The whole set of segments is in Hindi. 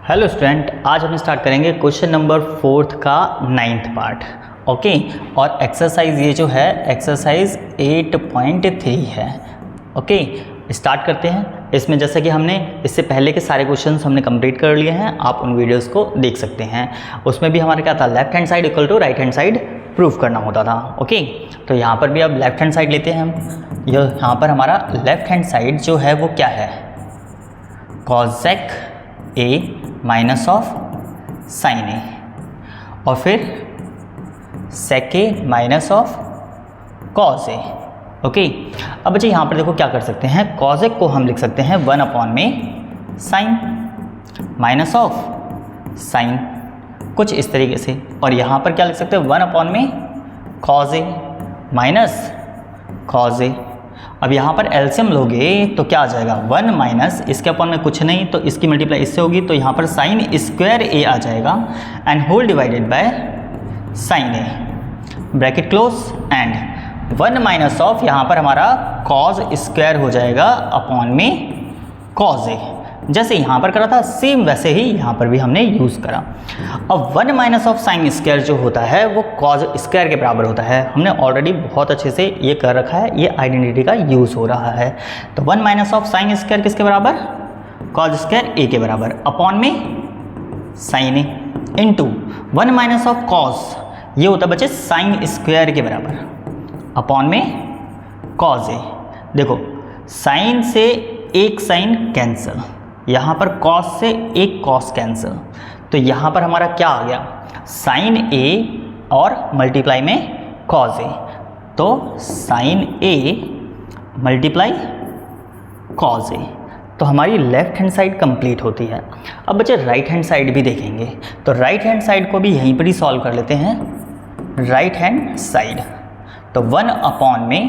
हेलो स्टूडेंट, आज हम स्टार्ट करेंगे क्वेश्चन नंबर 4 का 9th पार्ट। ओके, और एक्सरसाइज ये जो है एक्सरसाइज 8.3 है। ओके, स्टार्ट करते हैं। इसमें जैसे कि हमने इससे पहले के सारे क्वेश्चंस हमने कंप्लीट कर लिए हैं, आप उन वीडियोस को देख सकते हैं। उसमें भी हमारा क्या था, left hand side equal to right hand side proof करना होता था। ओके, तो यहाँ पर भी अब लेफ्ट हैंड साइड लेते हैं हम। यहाँ पर हमारा लेफ्ट हैंड साइड जो है वो क्या है, cosec A minus of sine A, और फिर sec A minus of cos A. Okay, अब बच्चे यहाँ पर देखो क्या कर सकते हैं, कॉसेक को हम लिख सकते हैं 1 अपॉन में साइन माइनस ऑफ साइन, कुछ इस तरीके से। और यहाँ पर क्या लिख सकते हैं, 1 अपॉन में cos A minus cos A. अब यहाँ पर एलसीएम लोगे तो क्या आ जाएगा, 1 माइनस इसके अपॉन में कुछ नहीं, तो इसकी मल्टीप्लाई इससे होगी, तो यहाँ पर साइन स्क्वायर ए आ जाएगा and whole divided by sine a, bracket close, and 1 minus of यहाँ पर हमारा कॉज स्क्वायर हो जाएगा अपॉन में कॉज ए। जैसे यहाँ पर करा था सेम वैसे ही यहाँ पर भी हमने यूज़ करा। अब 1 माइनस ऑफ साइन स्क्वायर जो होता है वो कॉज स्क्वायर के बराबर होता है। हमने ऑलरेडी बहुत अच्छे से ये कर रखा है, ये आइडेंटिटी का यूज़ हो रहा है। तो 1 माइनस ऑफ साइन स्क्वायर किसके बराबर, कॉज स्क्वायर ए के बराबर, अपॉन में sine a, into 1 minus of cos, ये होता है बच्चे साइन स्क्वायर के बराबर, अपॉन में कॉज ए। देखो साइन से एक साइन कैंसिल, यहाँ पर कॉस से एक कॉस कैंसिल, तो यहाँ पर हमारा क्या आ गया, साइन ए और मल्टीप्लाई में कॉस ए, तो sine A multiply cos A, तो हमारी लेफ्ट हैंड साइड कंप्लीट होती है। अब बच्चे राइट हैंड साइड भी देखेंगे, तो राइट हैंड साइड को भी यहीं पर ही सॉल्व कर लेते हैं। राइट हैंड साइड, तो 1 अपॉन में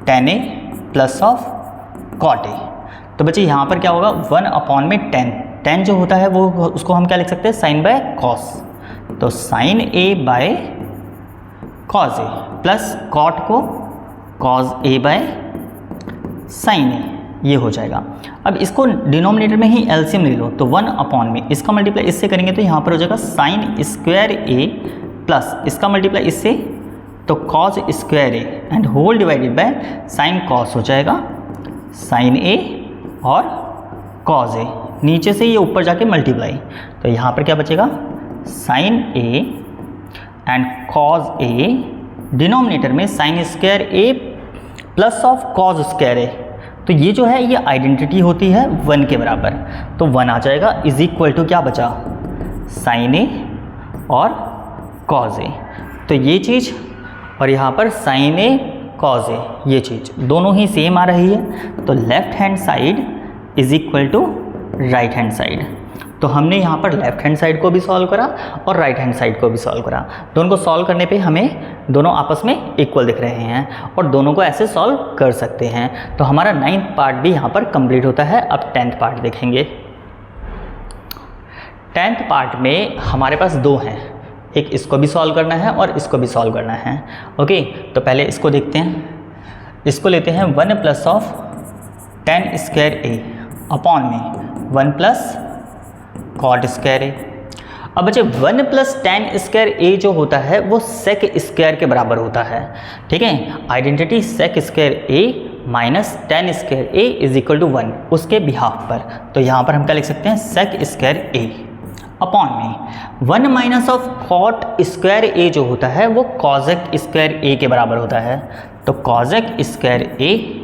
tan a plus of cot a, तो बच्चे यहाँ पर क्या होगा, 1 अपॉन में tan जो होता है वो उसको हम क्या लिख सकते हैं, साइन बाय कॉस, तो sine a by cos a plus cot को cos a by sine a, ये हो जाएगा। अब इसको डिनोमिनेटर में ही एलसीएम ले लो, तो 1 अपॉन में इसका मल्टीप्लाई इससे करेंगे तो यहाँ पर हो जाएगा साइन स्क्वायर ए प्लस इसका मल्टीप्लाई इससे, तो cos square a and whole divided by sine cos हो जाएगा साइन ए और कॉस ए, नीचे से ये ऊपर जाके मल्टीप्लाई, तो यहाँ पर क्या बचेगा, sine A and cos A, denominator में sine square A plus of cos square A, तो ये जो है ये आइडेंटिटी होती है 1 के बराबर, तो 1 आ जाएगा इज इक्वल टू क्या बचा, साइन ए और कॉस ए, तो ये चीज़, और यहाँ पर साइन ए कॉस ए, ये चीज़ दोनों ही सेम आ रही है, तो left hand side is equal to right hand side. तो हमने यहाँ पर लेफ्ट हैंड साइड को भी सॉल्व करा और राइट हैंड साइड को भी सॉल्व करा। दोनों को सॉल्व करने पे हमें दोनों आपस में इक्वल दिख रहे हैं और दोनों को ऐसे सॉल्व कर सकते हैं। तो हमारा 9th पार्ट भी यहाँ पर कंप्लीट होता है। अब 10th पार्ट देखेंगे। 10th पार्ट में हमारे पास 2 हैं, एक इसको भी सॉल्व करना है और इसको भी सॉल्व करना है। ओके, तो पहले इसको देखते हैं। इसको लेते हैं 1 plus of tan square A upon में 1 प्लस कॉट स्क्वायर ए। अब बच्चे 1 प्लस tan स्क्वायर ए जो होता है वो सेक स्क्वायर के बराबर होता है। ठीक है, identity sec square a minus tan square a is equal to 1 उसके बिहाफ पर, तो यहाँ पर हम क्या लिख सकते हैं, सेक स्क्वायर ए अपॉन में 1 माइनस ऑफ कॉट स्क्वायर ए जो होता है वो कॉजेक स्क्वायर ए के बराबर होता है, तो कॉजेक स्क्वायर ए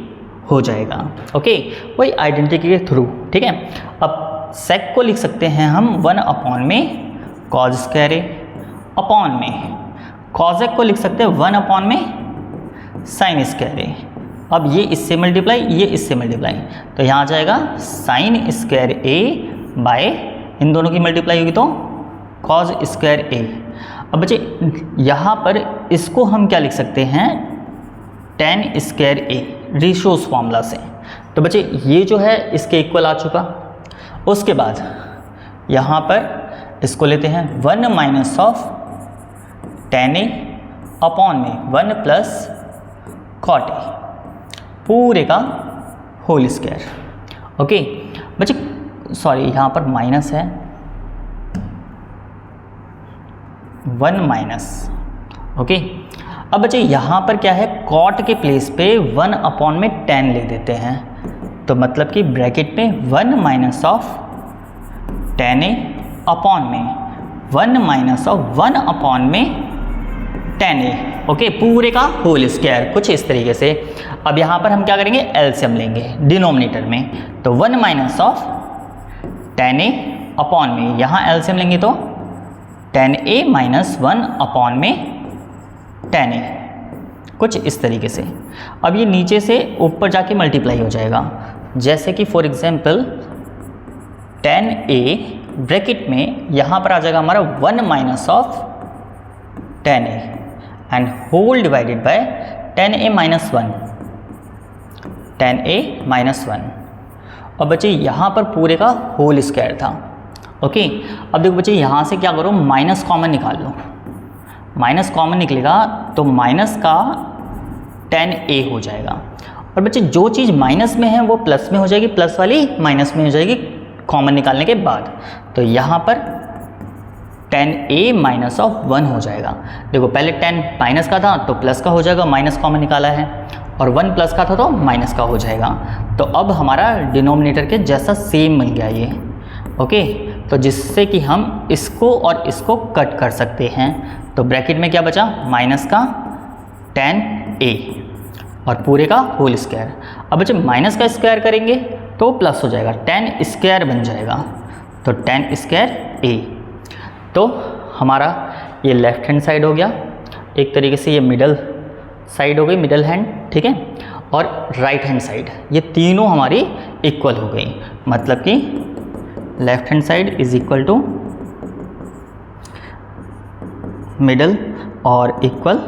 हो जाएगा। ओके, वही आइडेंटिटी के थ्रू। ठीक है, अब सेक को लिख सकते हैं हम 1 अपॉन में कॉज स्क्वायर ए, अपॉन में कॉजेक को लिख सकते हैं 1 अपॉन में साइन स्क्वायर ए। अब ये इससे मल्टीप्लाई, ये इससे मल्टीप्लाई, तो यहाँ आ जाएगा साइन स्क्वायर ए बाय, इन दोनों की मल्टीप्लाई होगी तो कॉज स्क्वायर ए। अब बच्चे यहाँ पर इसको हम क्या लिख सकते हैं, tan स्क्वायर ए, रेशियोज फॉर्मूला से, तो बच्चे ये जो है इसके इक्वल आ चुका। उसके बाद यहाँ पर इसको लेते हैं 1 minus of tan A upon में 1 प्लस कॉट ए, पूरे का होल स्क्वायर। ओके बच्चे सॉरी यहाँ पर माइनस है, 1 माइनस, ओके। अब बच्चे यहाँ पर क्या है, कॉट के प्लेस पे 1 अपॉन में 10 लिख देते हैं, तो मतलब कि ब्रैकेट में 1 माइनस ऑफ 10a अपॉन में 1 माइनस ऑफ 1 अपॉन में 10a, ओके, पूरे का होल स्क्वायर, कुछ इस तरीके से। अब यहाँ पर हम क्या करेंगे, एलसीएम लेंगे डिनोमिनेटर में, तो 1 माइनस ऑफ 10a अपॉन में, यहाँ एलसीएम लेंगे तो 10a माइनस 1 अपॉन में 10a, कुछ इस तरीके से। अब ये नीचे से ऊपर जाके मल्टीप्लाई हो जाएगा, जैसे कि फॉर एग्जांपल 10a ब्रैकेट में यहाँ पर आ जाएगा हमारा 1 minus of 10a and whole divided by 10a minus 1, 10a minus 1। और बच्चे यहाँ पर पूरे का होल स्क्वायर था, ओके। अब देखो बच्चे यहाँ से क्या करो, माइनस कॉमन निकाल लो, माइनस कॉमन निकलेगा तो माइनस का 10a हो जाएगा। और बच्चे जो चीज़ माइनस में है वो प्लस में हो जाएगी, प्लस वाली माइनस में हो जाएगी कॉमन निकालने के बाद। तो यहाँ पर 10a माइनस ऑफ 1 हो जाएगा। देखो पहले 10 माइनस का था तो प्लस का हो जाएगा, माइनस कॉमन निकाला है, और 1 प्लस का था तो माइनस का हो जाएगा। तो अब हमारा डिनोमिनेटर के जैसा सेम बन गया ये, ओके। तो जिससे कि हम इसको और इसको कट कर सकते हैं। तो ब्रैकेट में क्या बचा, माइनस का 10a और पूरे का होल स्क्वायर। अब बच्चे माइनस का स्क्वायर करेंगे तो प्लस हो जाएगा, 10 स्क्वायर बन जाएगा, तो 10 स्क्वायर a। तो हमारा ये लेफ्ट हैंड साइड हो गया, एक तरीके से ये मिडल साइड हो गई, मिडल हैंड, ठीक है। और राइट हैंड साइड, ये तीनों हमारी इक्वल हो गई, मतलब कि left hand side is equal to middle और equal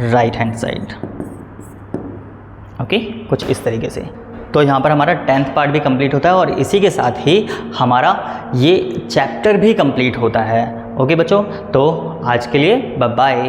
right hand side, okay, कुछ इस तरीके से। तो यहाँ पर हमारा 10th पार्ट भी कंप्लीट होता है और इसी के साथ ही हमारा ये चैप्टर भी कंप्लीट होता है, ओके बच्चों। तो आज के लिए बाय बाय।